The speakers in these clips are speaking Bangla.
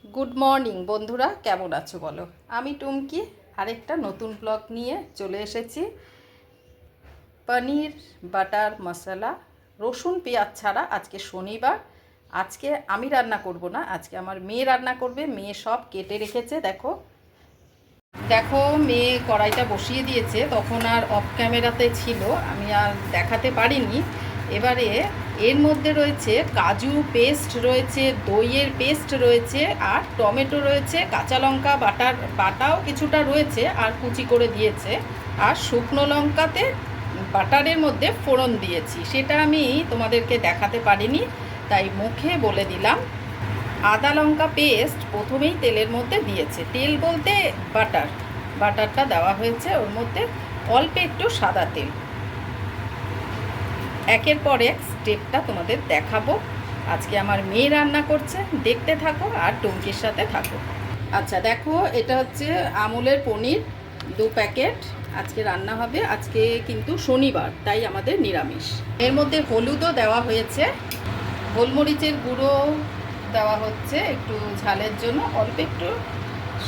গুড মর্নিং বন্ধুরা, কেমন আছো বলো। আমি টুমকি আরেকটা নতুন ব্লগ নিয়ে চলে এসেছি। পনির বাটার মশলা, রসুন পেঁয়াজ ছাড়া। আজকে শনিবার, আজকে আমি রান্না করব না, আজকে আমার মেয়ে রান্না করবে। মেয়ে সব কেটে রেখেছে। দেখো দেখো মেয়ে কড়াইটা বসিয়ে দিয়েছে, তখন আর অফ ক্যামেরাতে ছিল, আমি আর দেখাতে পারিনি। এবারে এর মধ্যে রয়েছে কাজু পেস্ট, রয়েছে দইয়ের পেস্ট রয়েছে, আর টমেটো রয়েছে, কাঁচা লঙ্কা বাটাও কিছুটা রয়েছে আর কুচি করে দিয়েছে, আর শুকনো লঙ্কাতে বাটারের মধ্যে ফোড়ন দিয়েছি। সেটা আমি তোমাদেরকে দেখাতে পারিনি, তাই মুখে বলে দিলাম। আদা লঙ্কা পেস্ট প্রথমেই তেলের মধ্যে দিয়েছে, তেল বলতে বাটারটা দেওয়া হয়েছে, ওর মধ্যে অল্প একটু সাদা তেল। একের পর এক স্টেপটা তোমাদের দেখাবো। আজকে আমার মেয়ে রান্না করছে, দেখতে থাকো আর টুমকির সাথে থাকো। আচ্ছা দেখো, এটা হচ্ছে আমুলের পনির 2 প্যাকেট আজকে রান্না হবে। আজকে কিন্তু শনিবার, তাই আমাদের নিরামিষ। এর মধ্যে হলুদও দেওয়া হয়েছে, গোলমরিচের গুঁড়ো দেওয়া হচ্ছে একটু ঝালের জন্য, অল্প একটু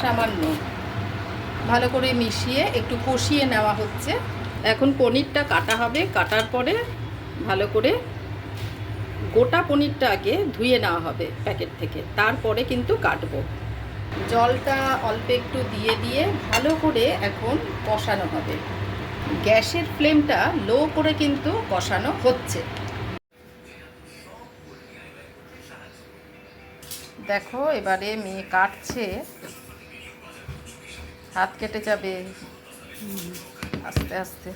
সামান্য, ভালো করে মিশিয়ে একটু কষিয়ে নেওয়া হচ্ছে। এখন পনিরটা কাটা হবে, কাটার পরে ভালো করে গোটা পনিরটা আগে ধুয়ে নেওয়া হবে প্যাকেট থেকে, তারপরে কিন্তু কাটবো। জলটা অল্প একটু দিয়ে দিয়ে ভালো করে এখন কষানো হবে। গ্যাসের ফ্লেমটা লো করে কিন্তু কষানো হচ্ছে। দেখো এবারে মেয়ে কাটছে, হাত কেটে যাবে, আস্তে আস্তে।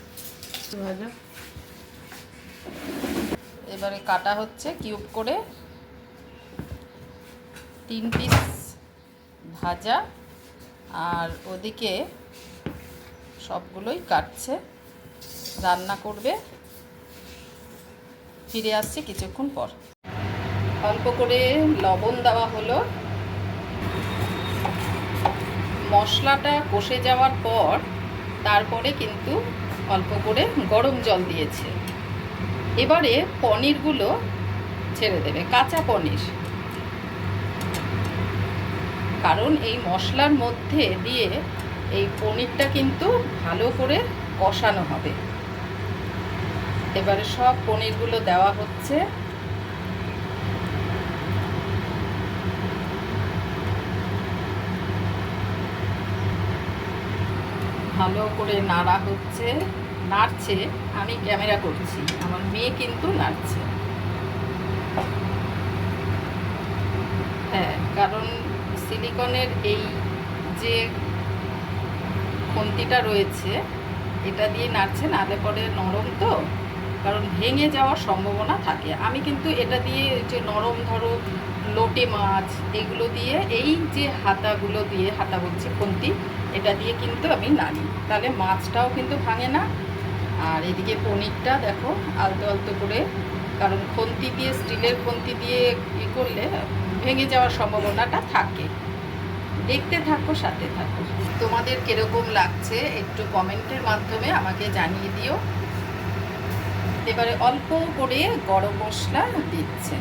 এবারে কাটা হচ্ছে কিউব করে, 3 পিস ভাজা, আর ওদিকে সবগুলোই কাটছে, রান্না করবে। ফিরে আসছি কিছুক্ষণ পর। অল্প করে লবণ দেওয়া হলো। মশলাটা কষে যাওয়ার পর তারপরে কিন্তু অল্প করে গরম জল দিয়েছে। এবারে পনিরগুলো ছেড়ে দেবে, কাঁচা পনির, কারণ এই মশলার মধ্যে দিয়ে এই পনিরটা কিন্তু ভালো করে কষানো হবে। এবারে সব পনিরগুলো দেওয়া হচ্ছে, ভালো করে নাড়া হচ্ছে, নাড়ছে। আমি ক্যামেরা করছি, আমার মেয়ে কিন্তু নাড়ছে। হ্যাঁ, কারণ সিলিকনের এই যে খুন্তিটা রয়েছে, এটা দিয়ে নাড়ছে, নাহলে পরে নরম তো, কারণ ভেঙে যাওয়ার সম্ভাবনা থাকে। আমি কিন্তু এটা দিয়ে যে নরম, ধরো লোটে মাছ, এগুলো দিয়ে, এই যে হাতাগুলো দিয়ে, হাতা বলছি খুন্তি, এটা দিয়ে কিন্তু আমি নাড়ি, তাহলে মাছটাও কিন্তু ভাঙে না। আর এদিকে পনিরটা দেখো আলতো আলতো করে, কারণ খুন্তি দিয়ে, স্টিলের খুন্তি দিয়ে ই করলে ভেঙে যাওয়ার সম্ভাবনাটা থাকে। দেখতে থাকো, সাথে থাকো। তোমাদের কিরকম লাগছে একটু কমেন্টের মাধ্যমে আমাকে জানিয়ে দিও। এবারে অল্প করে গরম মশলা দিচ্ছে।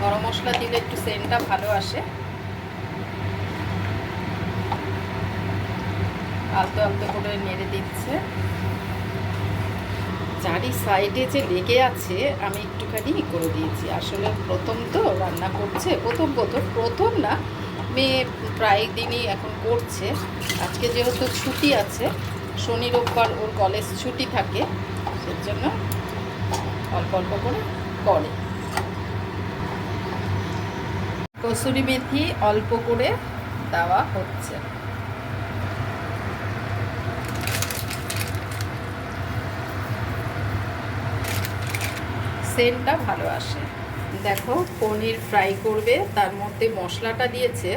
গরম মশলা দিলে একটু সেন্টটা ভালো আসে। আলতো আলতো করে নেড়ে দিচ্ছে। চারি সাইডে যে লেগে আছে, আমি একটুখানি করে দিয়েছি। আসলে প্রথম তো রান্না করছে, প্রথম না, মেয়ে প্রায় দিনই এখন করছে। আজকে যেহেতু ছুটি আছে, শনি রোববার ওর কলেজ ছুটি থাকে, সেজন্য অল্প অল্প করে করে। কসুরি মেথি অল্প করে দেওয়া হচ্ছে। সেন্টটা ভালো আসে। দেখো পনির ফ্রাই করবে, তার মধ্যে মশলাটা দিয়েছে,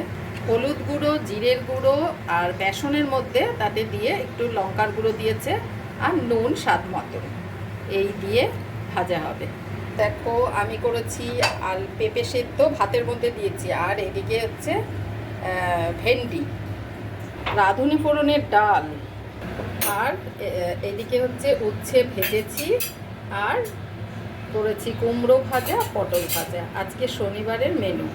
হলুদ গুঁড়ো, জিরের গুঁড়ো, আর বেসনের মধ্যে তাতে দিয়ে একটু লঙ্কার গুঁড়ো দিয়েছে, আর নুন স্বাদ মতো, এই দিয়ে ভাজা হবে। দেখো আমি করেছি পেঁপে সেদ্ধ, ভাতের মধ্যে দিয়েছি, আর এদিকে হচ্ছে ভেন্ডি, রাঁধুনি ফোড়নের ডাল, আর এদিকে হচ্ছে উচ্ছে ভেজেছি, আর করেছি কুমড়ো ভাজা, পটল ভাজা, আজকে শনিবারের মেনু।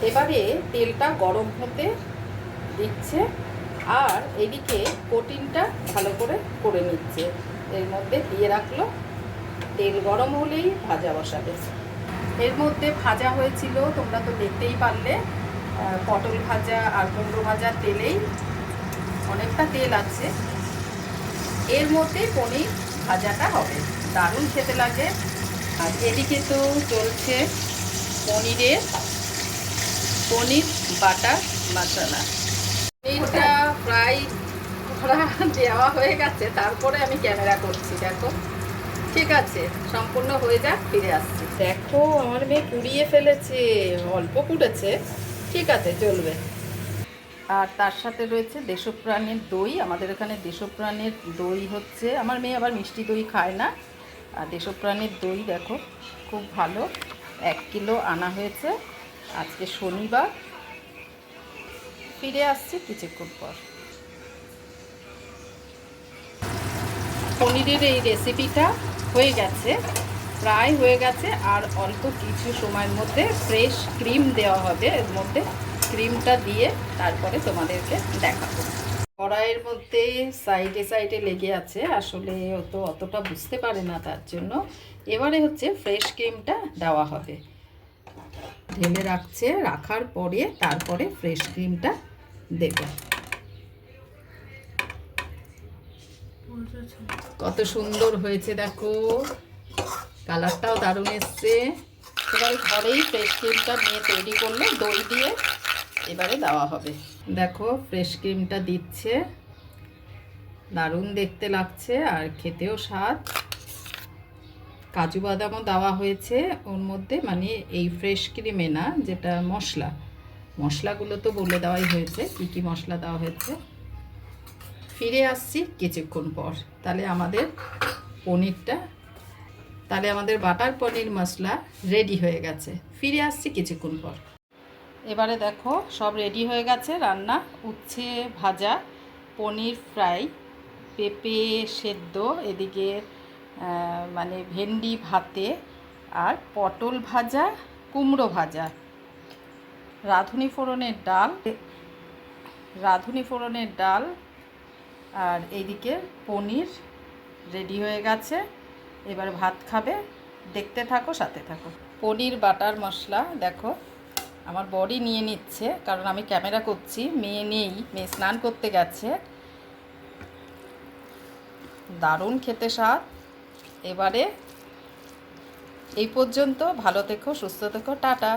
এবারে তেলটা গরম হতে দিচ্ছে, আর এদিকে কোটিংটা ভালো করে নিচ্ছে। এর মধ্যে দিয়ে রাখলো, তেল গরম হলেই ভাজা বসাবে। এর মধ্যে ভাজা হয়েছিল, তোমরা তো দেখতেই পারলে, পটল ভাজা আর কুমড়ো ভাজা তেলেই, অনেকটা তেল আছে। এর মধ্যে পনির ভাজাটা হবে, দারুণ খেতে লাগে। আর এদিকে তো চলছে পনির বাটার মশলা। পনিরটা প্রায় দেওয়া হয়ে গেছে, তারপরে আমি ক্যামেরা করছি। দেখো, ঠিক আছে, সম্পূর্ণ হয়ে যাক, ফিরে আসছি। দেখো আমার মেয়ে পুড়িয়ে ফেলেছে, অল্প পুড়েছে, ঠিক আছে, চলবে। আর তার সাথে রয়েছে দেশপ্রাণের দই। আমাদের এখানে দেশপ্রাণের দই হচ্ছে, আমার মেয়ে আবার মিষ্টি দই খায় না। আর দেশপ্রাণের দই দেখো খুব ভালো, 1 কিলো আনা হয়েছে। আজকে শনিবার। ফিরে আসছি কিছুক্ষণ পর। পনিরের এই রেসিপিটা হয়ে গেছে, প্রায় হয়ে গেছে। আর অল্প কিছু সময়ের মধ্যে ফ্রেশ ক্রিম দেওয়া হবে। এর মধ্যে ক্রিমটা দিয়ে তারপরে তোমাদেরকে দেখাবো। কড়াইয়ের মধ্যে সাইডে সাইডে লেগে আছে, আসলে ও তো অতটা বুঝতে পারে না, তার জন্য এবারে হচ্ছে ফ্রেশ ক্রিমটা দেওয়া হবে। ঢেলে রাখছে, রাখার পরে তারপরে ফ্রেশ ক্রিমটা দেবে। কত সুন্দর হয়েছে দেখো, কালারটাও দারুণ এসছে। এবারে ঘরেই ফ্রেশ ক্রিমটা নিয়ে তৈরি করলে দই দিয়ে এবারে দেওয়া হবে। দেখো ফ্রেশ ক্রিমটা দিচ্ছে, দারুণ দেখতে লাগছে আর খেতেও স্বাদ। কাজু বাদামও দেওয়া হয়েছে ওর মধ্যে, মানে এই ফ্রেশ ক্রিমে না, যেটা মশলাগুলো তো বলে দেওয়াই হয়েছে কি কি মশলা দেওয়া হয়েছে। ফিরে আসছি কিছুক্ষণ পর। তাহলে আমাদের বাটার পনির মশলা রেডি হয়ে গেছে। ফিরে আসছি কিছুক্ষণ পর। এবারে দেখো সব রেডি হয়ে গেছে রান্না। উচ্ছে ভাজা, পনির ফ্রাই, পেঁপে সেদ্ধ, এদিকে মানে ভেন্ডি ভাতে, আর পটল ভাজা, কুমড়ো ভাজা, রাঁধুনি ফোড়নের ডাল, আর এইদিকে পনির রেডি হয়ে গেছে। এবার ভাত খাবে, দেখতে থাকো, সাথে থাকো। পনির বাটার মশলা দেখো আমার বড়ি নিয়ে নিচ্ছে, কারণ আমি ক্যামেরা করছি, মেয়ে নেই, মেয়ে স্নান করতে গেছে। দারুণ খেতে স্বাদ। এবারে এই পর্যন্ত, ভালো থেকো, সুস্থ থেকো, টাটা।